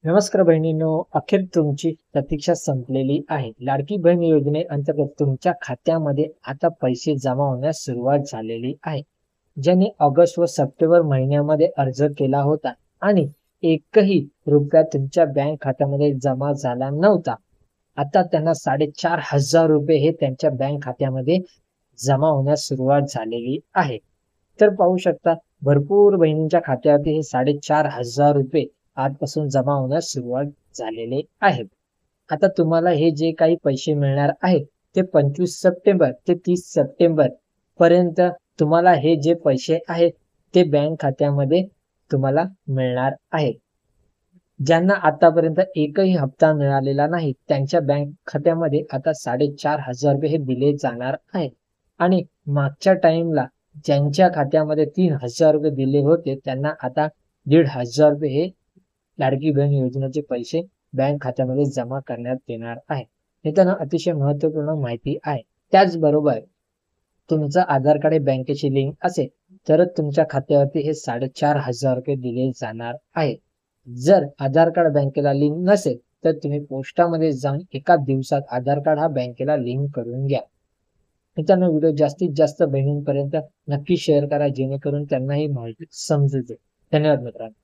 नमस्कार बहिणींनो, अखेर तुमची प्रतीक्षा संपलेली आहे. लाडकी बहीण योजनेअंतर्गत तुमच्या खात्यामध्ये आता पैसे जमा होण्यास सुरुवात झालेली आहे. ज्यांनी ऑगस्ट व सप्टेंबर महिन्यामध्ये अर्ज केला होता आणि एकही रुपया तुमच्या बँक खात्यामध्ये जमा झाला नव्हता, आता त्यांना 4,500 रुपये हे त्यांच्या बँक खात्यामध्ये जमा होण्यास सुरुवात झालेली आहे. तर पाहू शकता, भरपूर बहिणींच्या खात्यावरती हे 4,500 रुपये आजपासून जमा होण्यास सुरुवात झालेले आहे. आता तुम्हाला हे जे काही पैसे मिळणार आहेत ते 25 सप्टेंबर ते 30 सप्टेंबर पर्यंत तुम्हाला हे जे पैसे आहेत ते बँक खात्यामध्ये तुम्हाला मिळणार आहेत. ज्यांना आतापर्यंत एकही हप्ता मिळालेला नाही त्यांच्या बँक खात्यामध्ये आता 4,500 रुपये हे दिले जाणार आहेत. आणि मागच्या टाइमला ज्यांच्या खात्यामध्ये 3,000 रुपये दिले होते त्यांना आता 1,500 रुपये हे लाडकी बहीण योजनेचे पैसे बँक खात्यामध्ये जमा करण्यात येणार आहे. मित्रांनो, अतिशय महत्त्वपूर्ण माहिती आहे. त्याचबरोबर तुमचं आधार कार्ड हे बँकेशी लिंक असेल तरच तुमच्या खात्यावरती हे 4,500 रुपये दिले जाणार आहे. जर आधार कार्ड बँकेला लिंक नसेल तर तुम्ही पोस्टामध्ये जाऊन एका दिवसात आधार कार्ड हा बँकेला लिंक करून घ्या. मित्रांनो, व्हिडिओ जास्तीत जास्त बहिणींपर्यंत नक्की शेअर करा जेणेकरून त्यांना ही माहिती समजू दे. धन्यवाद मित्रांनो.